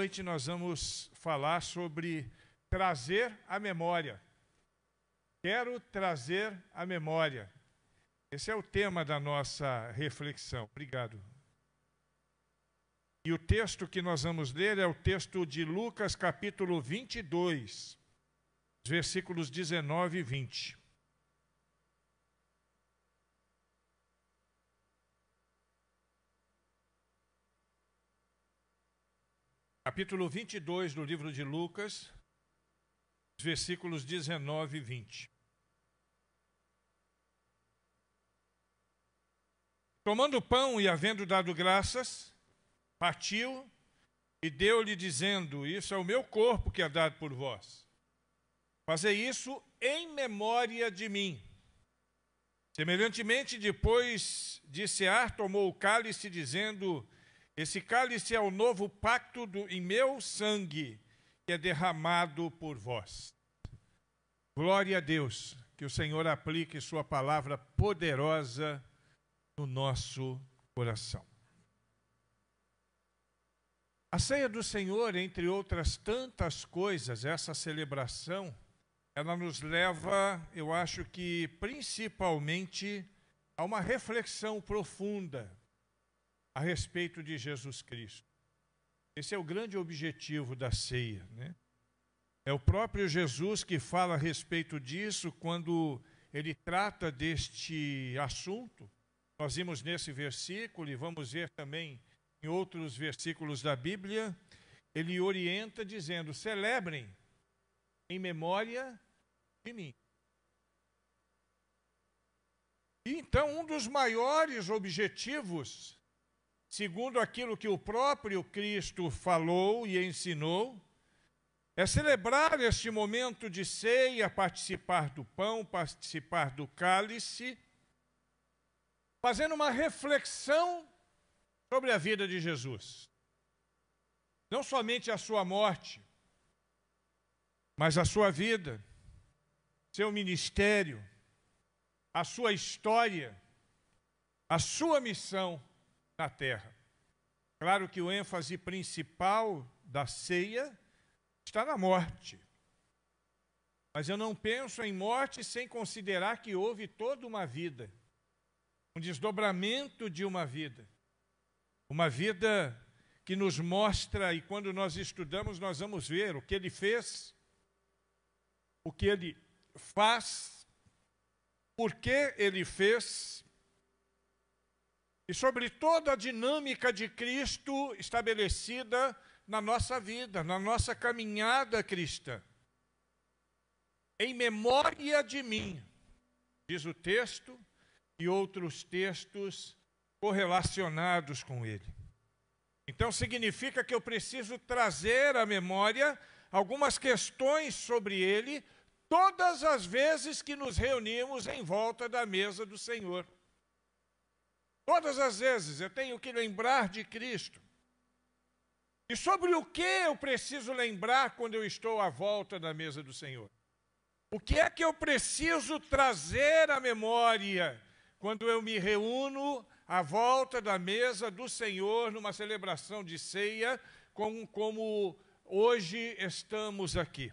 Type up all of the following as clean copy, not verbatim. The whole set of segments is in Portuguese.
noite nós vamos falar sobre trazer a memória. Quero trazer a memória. Esse é o tema da nossa reflexão. Obrigado. E o texto que nós vamos ler é o texto de Lucas, capítulo 22, versículos 19 e 20. Capítulo 22 do livro de Lucas, versículos 19 e 20. Tomando o pão e havendo dado graças, partiu e deu-lhe, dizendo: Isso é o meu corpo que é dado por vós. Fazei isso em memória de mim. Semelhantemente, depois de cear, tomou o cálice, dizendo: Esse cálice é o novo pacto em meu sangue, que é derramado por vós. Glória a Deus, que o Senhor aplique sua palavra poderosa no nosso coração. A ceia do Senhor, entre outras tantas coisas, essa celebração, ela nos leva, eu acho que principalmente, a uma reflexão profunda a respeito de Jesus Cristo. Esse é o grande objetivo da ceia, né? É o próprio Jesus que fala a respeito disso quando ele trata deste assunto. Nós vimos nesse versículo e vamos ver também em outros versículos da Bíblia, ele orienta dizendo: celebrem em memória de mim. E então um dos maiores objetivos, segundo aquilo que o próprio Cristo falou e ensinou, é celebrar este momento de ceia, participar do pão, participar do cálice, fazendo uma reflexão sobre a vida de Jesus. Não somente a sua morte, mas a sua vida, seu ministério, a sua história, a sua missão na terra. Claro que o ênfase principal da ceia está na morte. Mas eu não penso em morte sem considerar que houve toda uma vida, um desdobramento de uma vida que nos mostra, e quando nós estudamos nós vamos ver o que ele fez, o que ele faz, por que ele fez, e sobre toda a dinâmica de Cristo estabelecida na nossa vida, na nossa caminhada cristã. Em memória de mim, diz o texto, e outros textos correlacionados com ele. Então significa que eu preciso trazer à memória algumas questões sobre ele todas as vezes que nos reunimos em volta da mesa do Senhor. Todas as vezes eu tenho que lembrar de Cristo. E sobre o que eu preciso lembrar quando eu estou à volta da mesa do Senhor? O que é que eu preciso trazer à memória quando eu me reúno à volta da mesa do Senhor numa celebração de ceia, como hoje estamos aqui?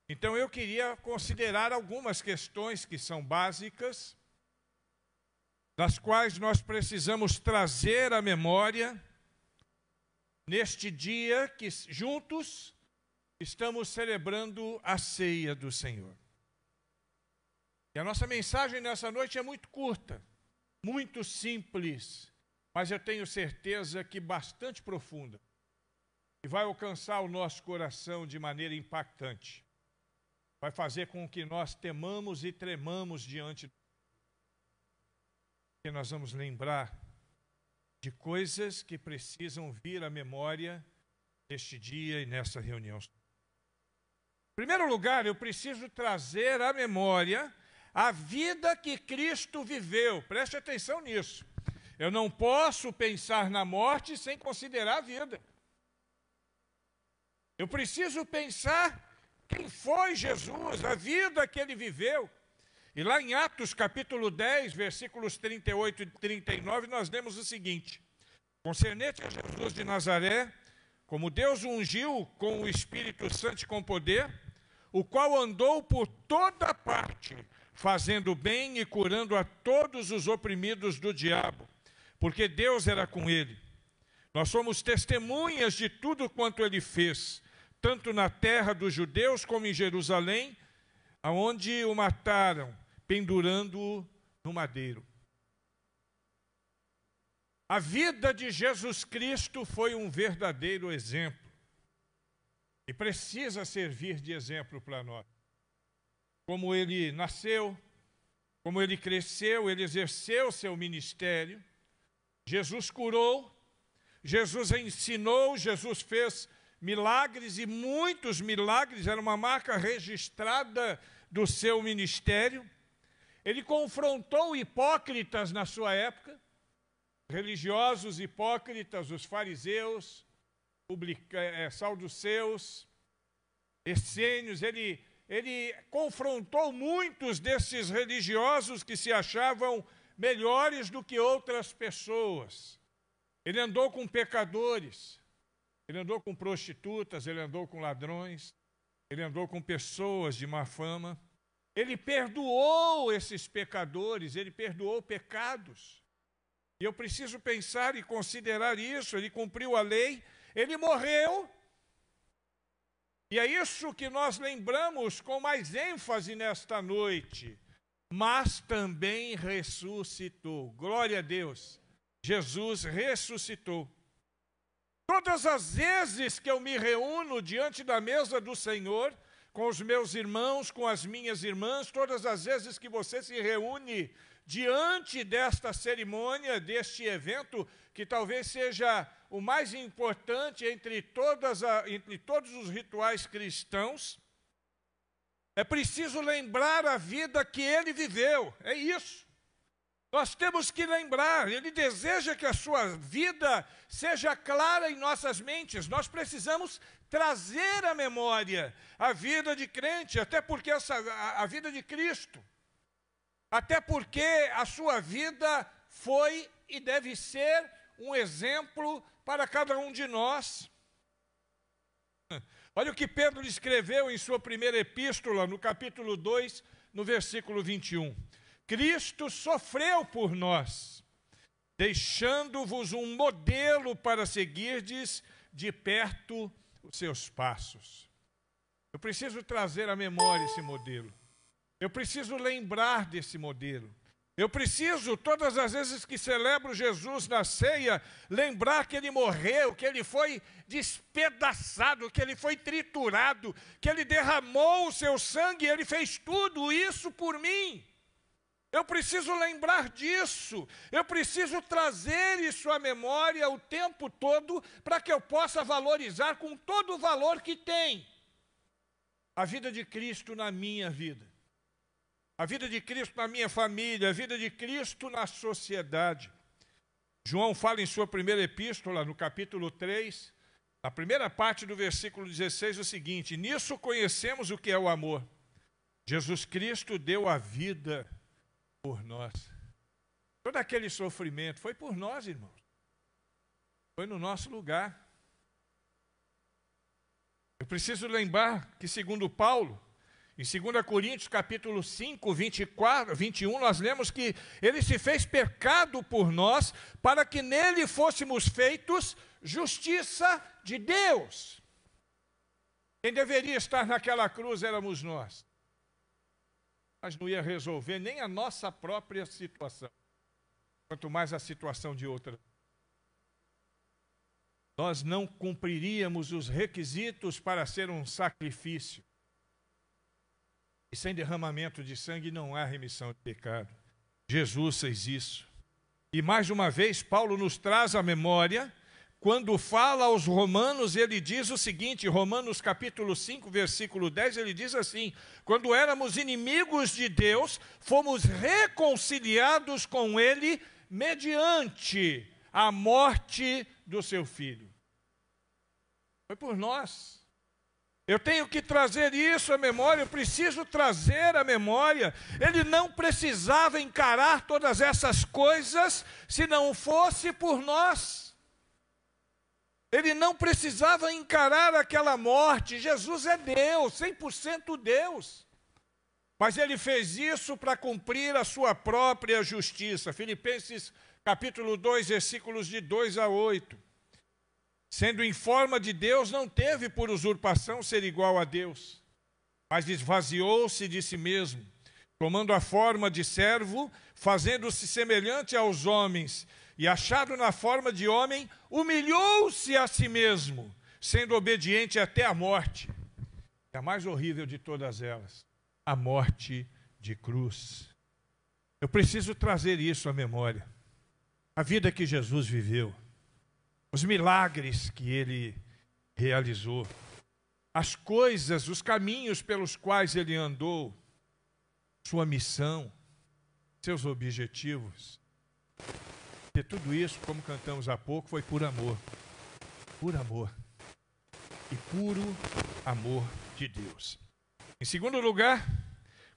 Então eu queria considerar algumas questões que são básicas, das quais nós precisamos trazer à memória neste dia que juntos estamos celebrando a ceia do Senhor. E a nossa mensagem nessa noite é muito curta, muito simples, mas eu tenho certeza que bastante profunda, e vai alcançar o nosso coração de maneira impactante. Vai fazer com que nós temamos e tremamos diante do que nós vamos lembrar de coisas que precisam vir à memória neste dia e nessa reunião. Em primeiro lugar, eu preciso trazer à memória a vida que Cristo viveu. Preste atenção nisso. Eu não posso pensar na morte sem considerar a vida. Eu preciso pensar quem foi Jesus, a vida que ele viveu. E lá em Atos capítulo 10, versículos 38 e 39, nós lemos o seguinte: concernente a Jesus de Nazaré, como Deus ungiu com o Espírito Santo e com poder, o qual andou por toda parte, fazendo bem e curando a todos os oprimidos do diabo, porque Deus era com ele. Nós somos testemunhas de tudo quanto ele fez, tanto na terra dos judeus como em Jerusalém, aonde o mataram, pendurando-o no madeiro. A vida de Jesus Cristo foi um verdadeiro exemplo e precisa servir de exemplo para nós. Como ele nasceu, como ele cresceu, ele exerceu seu ministério, Jesus curou, Jesus ensinou, Jesus fez milagres e muitos milagres, era uma marca registrada do seu ministério. Ele confrontou hipócritas na sua época, religiosos hipócritas, os fariseus, saduceus, essênios. Ele confrontou muitos desses religiosos que se achavam melhores do que outras pessoas. Ele andou com pecadores, ele andou com prostitutas, ele andou com ladrões, ele andou com pessoas de má fama. Ele perdoou esses pecadores, ele perdoou pecados. E eu preciso pensar e considerar isso. Ele cumpriu a lei, ele morreu. E é isso que nós lembramos com mais ênfase nesta noite. Mas também ressuscitou. Glória a Deus. Jesus ressuscitou. Todas as vezes que eu me reúno diante da mesa do Senhor, com os meus irmãos, com as minhas irmãs, todas as vezes que você se reúne diante desta cerimônia, deste evento, que talvez seja o mais importante entre todos os rituais cristãos, é preciso lembrar a vida que ele viveu. É isso. Nós temos que lembrar. Ele deseja que a sua vida seja clara em nossas mentes. Nós precisamos trazer à memória a vida de crente, até porque a vida de Cristo. Até porque a sua vida foi e deve ser um exemplo para cada um de nós. Olha o que Pedro escreveu em sua primeira epístola, no capítulo 2, no versículo 21. Cristo sofreu por nós, deixando-vos um modelo para seguirdes de perto os seus passos. Eu preciso trazer à memória esse modelo. Eu preciso lembrar desse modelo. Eu preciso, todas as vezes que celebro Jesus na ceia, lembrar que ele morreu, que ele foi despedaçado, que ele foi triturado, que ele derramou o seu sangue, ele fez tudo isso por mim. Eu preciso lembrar disso. Eu preciso trazer isso à memória o tempo todo para que eu possa valorizar com todo o valor que tem a vida de Cristo na minha vida. A vida de Cristo na minha família, a vida de Cristo na sociedade. João fala em sua primeira epístola, no capítulo 3, na primeira parte do versículo 16, o seguinte: nisso conhecemos o que é o amor. Jesus Cristo deu a vida por nós. Todo aquele sofrimento foi por nós, irmãos. Foi no nosso lugar. Eu preciso lembrar que, segundo Paulo, em 2 Coríntios, capítulo 5, 21, nós lemos que ele se fez pecado por nós, para que nele fôssemos feitos justiça de Deus. Quem deveria estar naquela cruz éramos nós. Mas não ia resolver nem a nossa própria situação, quanto mais a situação de outra. Nós não cumpriríamos os requisitos para ser um sacrifício. E sem derramamento de sangue não há remissão de pecado. Jesus fez isso. E mais uma vez, Paulo nos traz à memória, quando fala aos romanos, ele diz o seguinte, Romanos capítulo 5, versículo 10, ele diz assim: quando éramos inimigos de Deus, fomos reconciliados com ele mediante a morte do seu Filho. Foi por nós. Eu tenho que trazer isso à memória, eu preciso trazer à memória. Ele não precisava encarar todas essas coisas se não fosse por nós. Ele não precisava encarar aquela morte. Jesus é Deus, 100% Deus. Mas ele fez isso para cumprir a sua própria justiça. Filipenses capítulo 2, versículos de 2 a 8. Sendo em forma de Deus, não teve por usurpação ser igual a Deus, mas esvaziou-se de si mesmo, tomando a forma de servo, fazendo-se semelhante aos homens, e achado na forma de homem, humilhou-se a si mesmo, sendo obediente até a morte. É a mais horrível de todas elas, a morte de cruz. Eu preciso trazer isso à memória. A vida que Jesus viveu, os milagres que ele realizou, as coisas, os caminhos pelos quais ele andou, sua missão, seus objetivos. E tudo isso, como cantamos há pouco, foi por amor. Por amor. E puro amor de Deus. Em segundo lugar,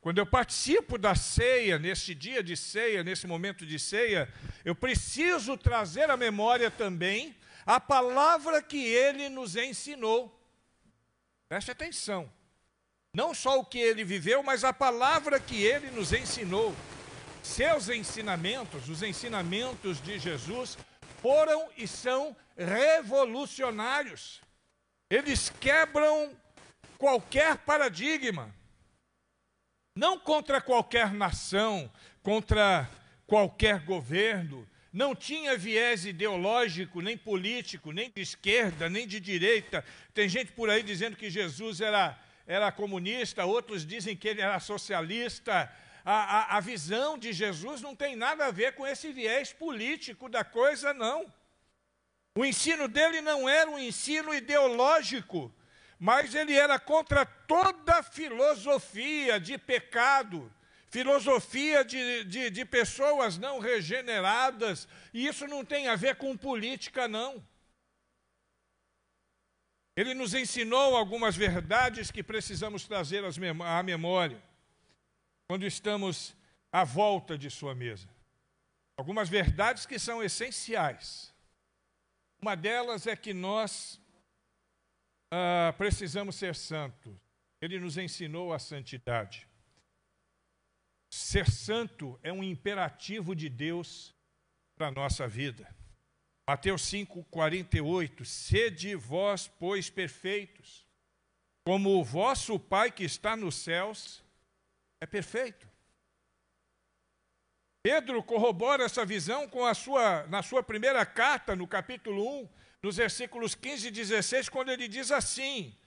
quando eu participo da ceia, neste dia de ceia, nesse momento de ceia, eu preciso trazer à memória também a palavra que ele nos ensinou. Preste atenção. Não só o que ele viveu, mas a palavra que ele nos ensinou. Seus ensinamentos, os ensinamentos de Jesus, foram e são revolucionários. Eles quebram qualquer paradigma. Não contra qualquer nação, contra qualquer governo. Não tinha viés ideológico, nem político, nem de esquerda, nem de direita. Tem gente por aí dizendo que Jesus era comunista, outros dizem que ele era socialista. A visão de Jesus não tem nada a ver com esse viés político da coisa, não. O ensino dele não era um ensino ideológico, mas ele era contra toda filosofia de pecado, filosofia de pessoas não regeneradas, e isso não tem a ver com política, não. Ele nos ensinou algumas verdades que precisamos trazer à memória quando estamos à volta de sua mesa. Algumas verdades que são essenciais. Uma delas é que nós precisamos ser santos. Ele nos ensinou a santidade. Ser santo é um imperativo de Deus para a nossa vida. Mateus 5,48, sede vós, pois, perfeitos, como o vosso Pai que está nos céus é perfeito. Pedro corrobora essa visão na sua primeira carta, no capítulo 1, nos versículos 15 e 16, quando ele diz assim: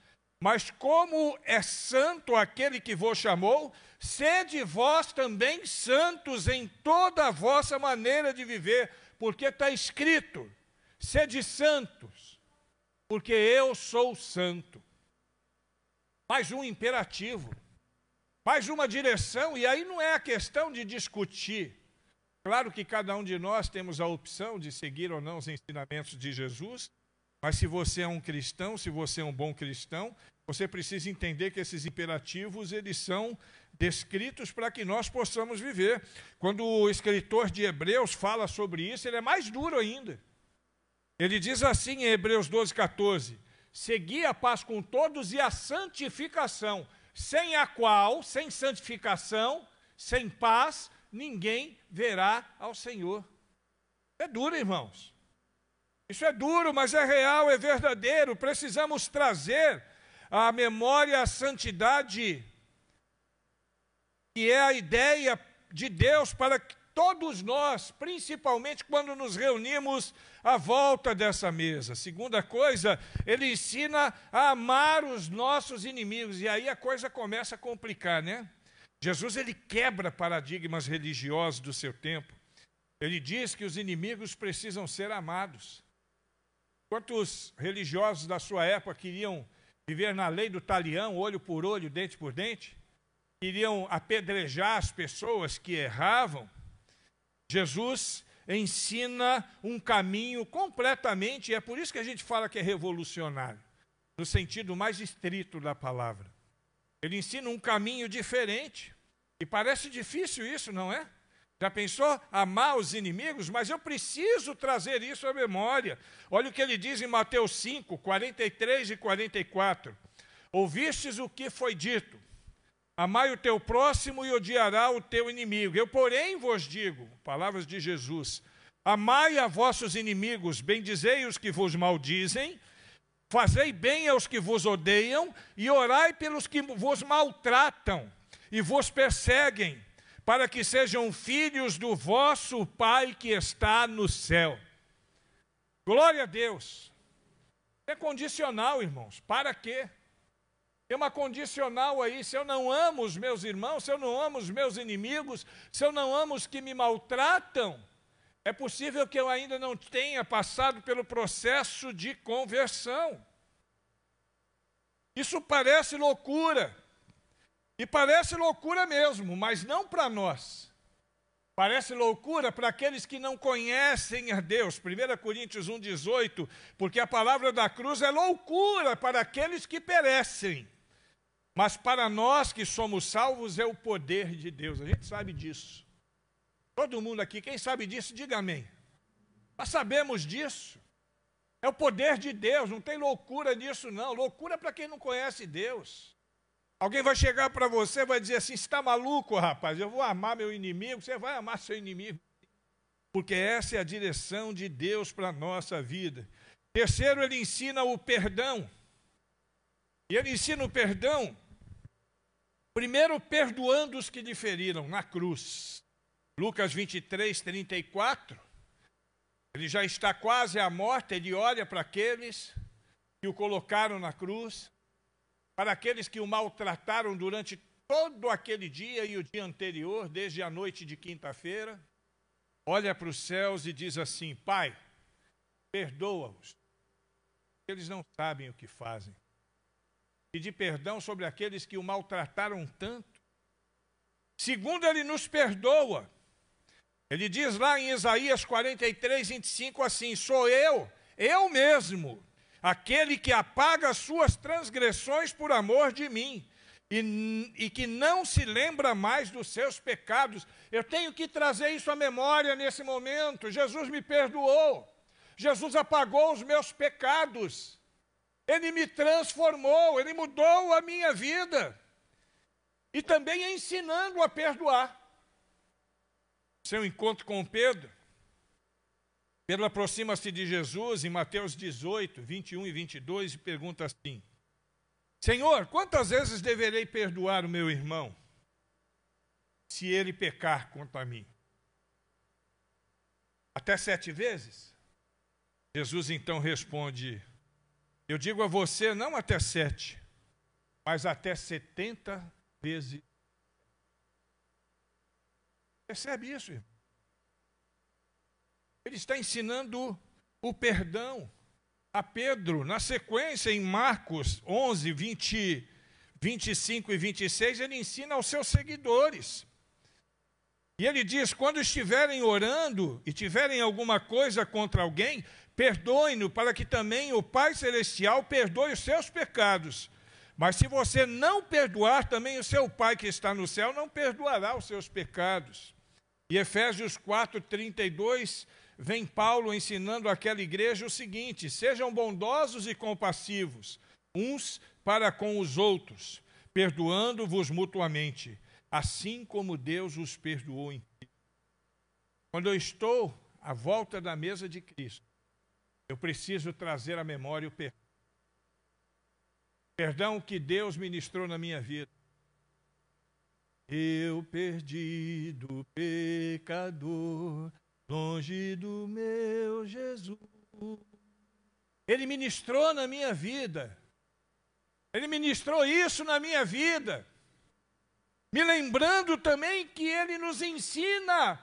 mas como é santo aquele que vos chamou, sede vós também santos em toda a vossa maneira de viver, porque está escrito, sede santos, porque eu sou santo. Mais um imperativo, mais uma direção, e aí não é a questão de discutir. Claro que cada um de nós temos a opção de seguir ou não os ensinamentos de Jesus, mas se você é um cristão, se você é um bom cristão, você precisa entender que esses imperativos, eles são descritos para que nós possamos viver. Quando o escritor de Hebreus fala sobre isso, ele é mais duro ainda. Ele diz assim em Hebreus 12:14, segui a paz com todos e a santificação, sem a qual, sem santificação, sem paz, ninguém verá ao Senhor. É duro, irmãos. Isso é duro, mas é real, é verdadeiro. Precisamos trazer à memória a santidade, que é a ideia de Deus para que todos nós, principalmente quando nos reunimos à volta dessa mesa. Segunda coisa, ele ensina a amar os nossos inimigos. E aí a coisa começa a complicar, né? Jesus, ele quebra paradigmas religiosos do seu tempo. Ele diz que os inimigos precisam ser amados. Quantos religiosos da sua época queriam viver na lei do talião, olho por olho, dente por dente? Queriam apedrejar as pessoas que erravam? Jesus ensina um caminho completamente, e é por isso que a gente fala que é revolucionário, no sentido mais estrito da palavra. Ele ensina um caminho diferente, e parece difícil isso, não é? Já pensou? Amar os inimigos? Mas eu preciso trazer isso à memória. Olha o que ele diz em Mateus 5, 43 e 44. Ouvistes o que foi dito: amai o teu próximo e odiará o teu inimigo. Eu, porém, vos digo, palavras de Jesus, amai a vossos inimigos, bendizei os que vos maldizem, fazei bem aos que vos odeiam e orai pelos que vos maltratam e vos perseguem, para que sejam filhos do vosso Pai que está no céu. Glória a Deus. É condicional, irmãos. Para quê? Tem uma condicional aí. Se eu não amo os meus irmãos, se eu não amo os meus inimigos, se eu não amo os que me maltratam, é possível que eu ainda não tenha passado pelo processo de conversão. Isso parece loucura. E parece loucura mesmo, mas não para nós. Parece loucura para aqueles que não conhecem a Deus. 1 Coríntios 1,18, porque a palavra da cruz é loucura para aqueles que perecem. Mas para nós que somos salvos é o poder de Deus. A gente sabe disso. Todo mundo aqui, quem sabe disso, diga amém. Nós sabemos disso. É o poder de Deus, não tem loucura nisso não. Loucura para quem não conhece Deus. Alguém vai chegar para você e vai dizer assim: você está maluco, rapaz? Eu vou amar meu inimigo. Você vai amar seu inimigo. Porque essa é a direção de Deus para a nossa vida. Terceiro, ele ensina o perdão. E ele ensina o perdão, primeiro perdoando os que lhe feriram na cruz. Lucas 23, 34. Ele já está quase à morte, ele olha para aqueles que o colocaram na cruz, para aqueles que o maltrataram durante todo aquele dia e o dia anterior, desde a noite de quinta-feira, olha para os céus e diz assim: Pai, perdoa-os, eles não sabem o que fazem. Pedir perdão sobre aqueles que o maltrataram tanto. Segundo, ele nos perdoa. Ele diz lá em Isaías 43, 25 assim: sou eu mesmo, aquele que apaga as suas transgressões por amor de mim, e que não se lembra mais dos seus pecados. Eu tenho que trazer isso à memória nesse momento. Jesus me perdoou, Jesus apagou os meus pecados, Ele me transformou, Ele mudou a minha vida, e também ensinando a perdoar. Seu encontro com Pedro aproxima-se de Jesus em Mateus 18, 21 e 22 e pergunta assim: Senhor, quantas vezes deverei perdoar o meu irmão se ele pecar contra mim? Até 7 vezes? Jesus então responde: eu digo a você, não até 7, mas até 70 vezes. Percebe isso, irmão? Ele está ensinando o perdão a Pedro. Na sequência, em Marcos 11, 25 e 26, ele ensina aos seus seguidores. E ele diz: quando estiverem orando e tiverem alguma coisa contra alguém, perdoem-no, para que também o Pai Celestial perdoe os seus pecados. Mas se você não perdoar, também o seu Pai que está no céu não perdoará os seus pecados. E Efésios 4, 32, vem Paulo ensinando àquela igreja o seguinte: sejam bondosos e compassivos, uns para com os outros, perdoando-vos mutuamente, assim como Deus os perdoou em Cristo. Quando eu estou à volta da mesa de Cristo, eu preciso trazer à memória o perdão. Perdão que Deus ministrou na minha vida. Eu perdido pecador, longe do meu Jesus. Ele ministrou na minha vida. Ele ministrou isso na minha vida. Me lembrando também que ele nos ensina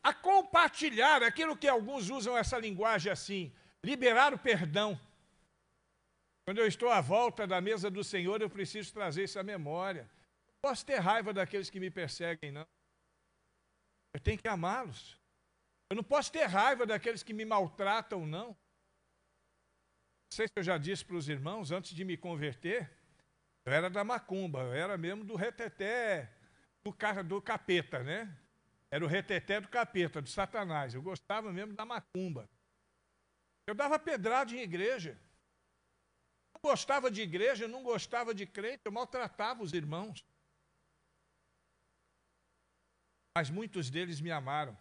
a compartilhar aquilo que alguns usam essa linguagem assim, liberar o perdão. Quando eu estou à volta da mesa do Senhor, eu preciso trazer isso à memória. Não posso ter raiva daqueles que me perseguem, não. Eu tenho que amá-los. Eu não posso ter raiva daqueles que me maltratam, não. Não sei se eu já disse para os irmãos, antes de me converter, eu era da macumba, eu era mesmo do reteté, do capeta, né? Era o reteté do capeta, do Satanás. Eu gostava mesmo da macumba. Eu dava pedrada em igreja. Não gostava de igreja, não gostava de crente, eu maltratava os irmãos. Mas muitos deles me amaram.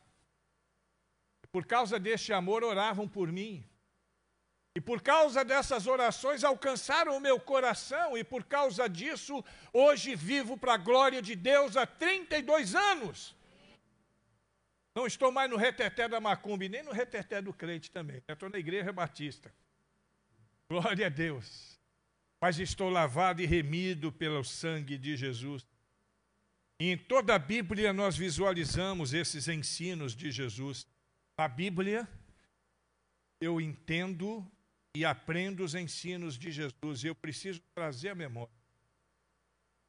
Por causa deste amor, oravam por mim. E por causa dessas orações, alcançaram o meu coração. E por causa disso, hoje vivo para a glória de Deus há 32 anos. Não estou mais no reteté da macumba e nem no reteté do crente também. Eu estou na igreja batista. Glória a Deus. Mas estou lavado e remido pelo sangue de Jesus. E em toda a Bíblia nós visualizamos esses ensinos de Jesus. Na Bíblia, eu entendo e aprendo os ensinos de Jesus. E eu preciso trazer a memória.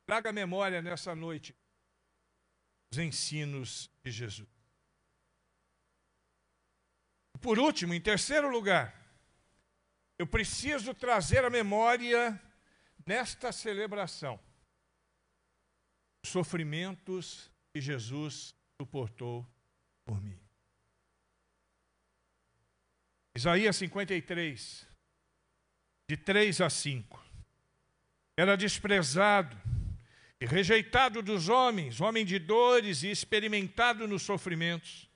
Traga a memória nessa noite os ensinos de Jesus. Por último, em terceiro lugar, eu preciso trazer a memória nesta celebração os sofrimentos que Jesus suportou por mim. Isaías 53, de 3 a 5. Era desprezado e rejeitado dos homens, homem de dores e experimentado nos sofrimentos.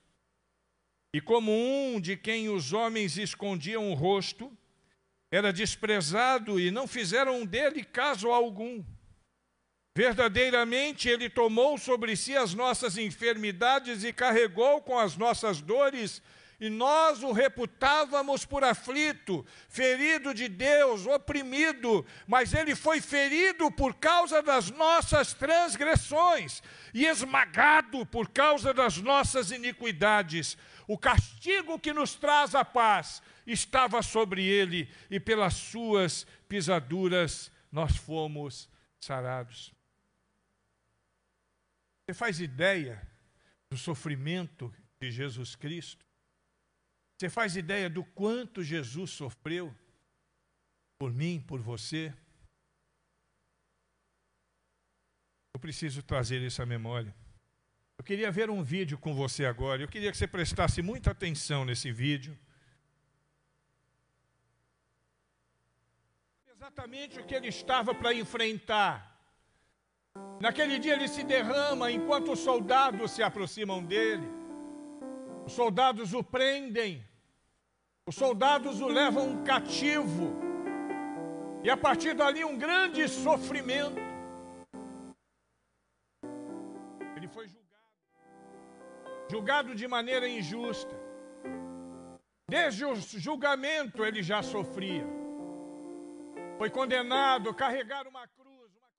E como um de quem os homens escondiam o rosto, era desprezado e não fizeram dele caso algum. Verdadeiramente ele tomou sobre si as nossas enfermidades e carregou com as nossas dores, e nós o reputávamos por aflito, ferido de Deus, oprimido, mas ele foi ferido por causa das nossas transgressões e esmagado por causa das nossas iniquidades. O castigo que nos traz a paz estava sobre ele, e pelas suas pisaduras nós fomos sarados. Você faz ideia do sofrimento de Jesus Cristo? Você faz ideia do quanto Jesus sofreu por mim, por você? Eu preciso trazer isso à memória. Eu queria ver um vídeo com você agora. Eu queria que você prestasse muita atenção nesse vídeo. Exatamente o que ele estava para enfrentar. Naquele dia ele se derrama enquanto os soldados se aproximam dele. Os soldados o prendem. Os soldados o levam cativo. E a partir dali um grande sofrimento. Ele foi julgado de maneira injusta. Desde o julgamento ele já sofria. Foi condenado a carregar uma cruz pesada.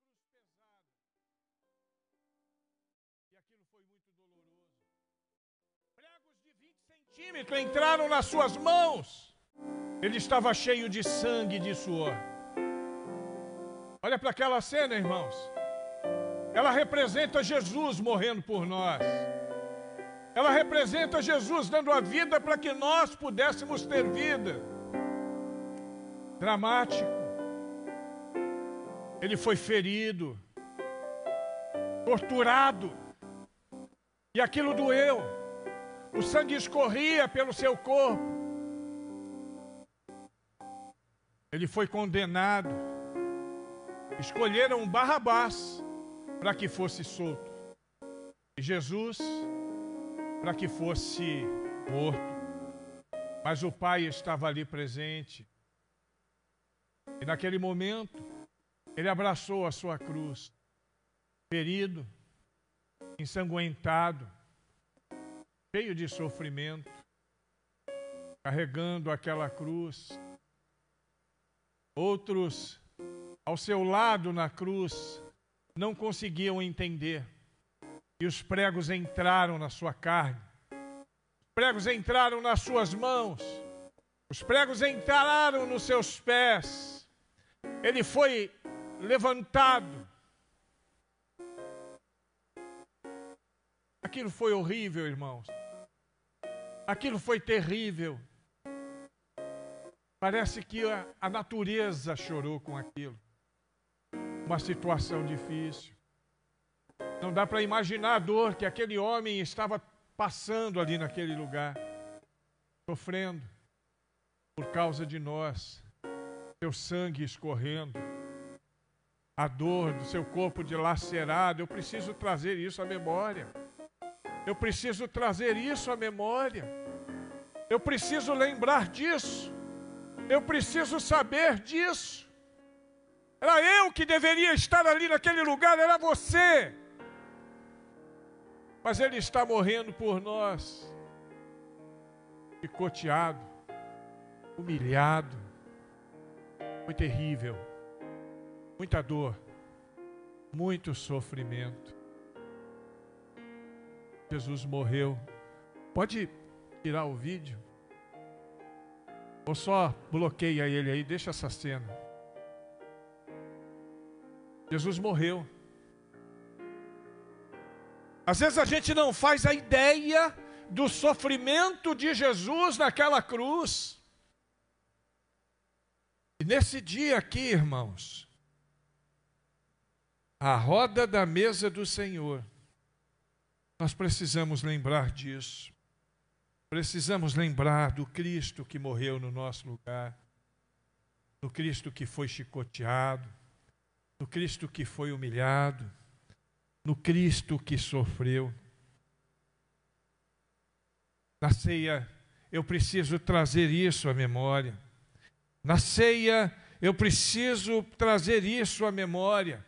E aquilo foi muito doloroso. Pregos de 20 centímetros entraram nas suas mãos. Ele estava cheio de sangue e de suor. Olha para aquela cena, irmãos. Ela representa Jesus morrendo por nós. Ela representa Jesus dando a vida para que nós pudéssemos ter vida. Dramático. Ele foi ferido, torturado, e aquilo doeu. O sangue escorria pelo seu corpo. Ele foi condenado. Escolheram Barrabás para que fosse solto. E Jesus para que fosse morto. Mas o Pai estava ali presente. E naquele momento, ele abraçou a sua cruz, ferido, ensanguentado, cheio de sofrimento, carregando aquela cruz. Outros, ao seu lado na cruz, não conseguiam entender. E os pregos entraram na sua carne. Os pregos entraram nas suas mãos. Os pregos entraram nos seus pés. Ele foi levantado. Aquilo foi horrível, irmãos. Aquilo foi terrível. Parece que a natureza chorou com aquilo. Uma situação difícil. Não dá para imaginar a dor que aquele homem estava passando ali naquele lugar, sofrendo por causa de nós, seu sangue escorrendo, a dor do seu corpo dilacerado. Eu preciso trazer isso à memória. Eu preciso trazer isso à memória. Eu preciso lembrar disso. Eu preciso saber disso. Era eu que deveria estar ali naquele lugar, era você. Mas Ele está morrendo por nós, picoteado, humilhado. Foi terrível, muita dor, muito sofrimento. Jesus morreu. Pode tirar o vídeo? Ou só bloqueia ele aí, deixa essa cena. Jesus morreu. Às vezes a gente não faz a ideia do sofrimento de Jesus naquela cruz. E nesse dia aqui, irmãos, à roda da mesa do Senhor, nós precisamos lembrar disso. Precisamos lembrar do Cristo que morreu no nosso lugar, do Cristo que foi chicoteado, do Cristo que foi humilhado, no Cristo que sofreu. Na ceia, eu preciso trazer isso à memória. Na ceia, eu preciso trazer isso à memória.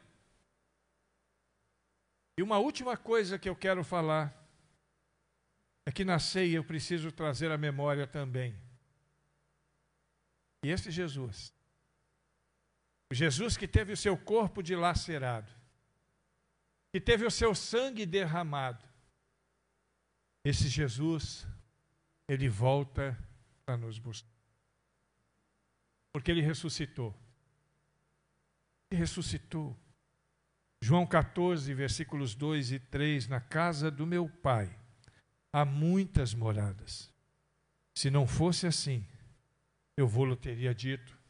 E uma última coisa que eu quero falar é que na ceia eu preciso trazer à memória também. E esse Jesus, o Jesus que teve o seu corpo dilacerado, que teve o seu sangue derramado, esse Jesus, Ele volta para nos buscar. Porque Ele ressuscitou. Ele ressuscitou. João 14, versículos 2 e 3, na casa do meu Pai há muitas moradas. Se não fosse assim, eu vou-lhe teria dito.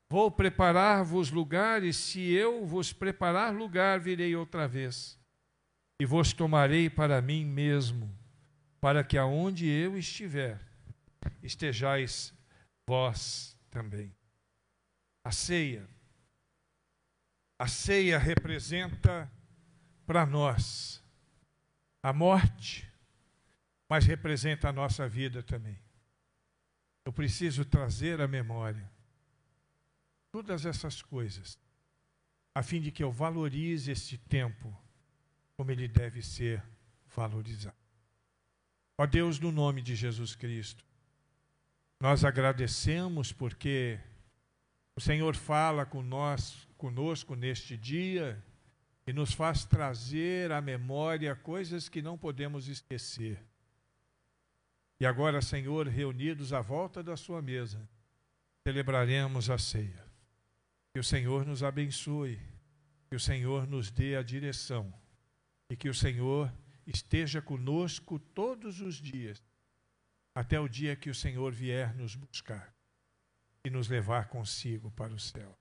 Vou preparar-vos lugares, se eu vos preparar lugar, virei outra vez. E vos tomarei para mim mesmo, para que aonde eu estiver, estejais vós também. A ceia representa para nós a morte, mas representa a nossa vida também. Eu preciso trazer à memória todas essas coisas, a fim de que eu valorize este tempo como ele deve ser valorizado. Ó Deus, no nome de Jesus Cristo, nós agradecemos porque o Senhor fala conosco neste dia e nos faz trazer à memória coisas que não podemos esquecer. E agora, Senhor, reunidos à volta da sua mesa, celebraremos a ceia. Que o Senhor nos abençoe, que o Senhor nos dê a direção e que o Senhor esteja conosco todos os dias, até o dia que o Senhor vier nos buscar e nos levar consigo para o céu.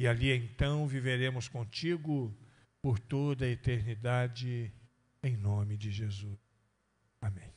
E ali então viveremos contigo por toda a eternidade, em nome de Jesus. Amém.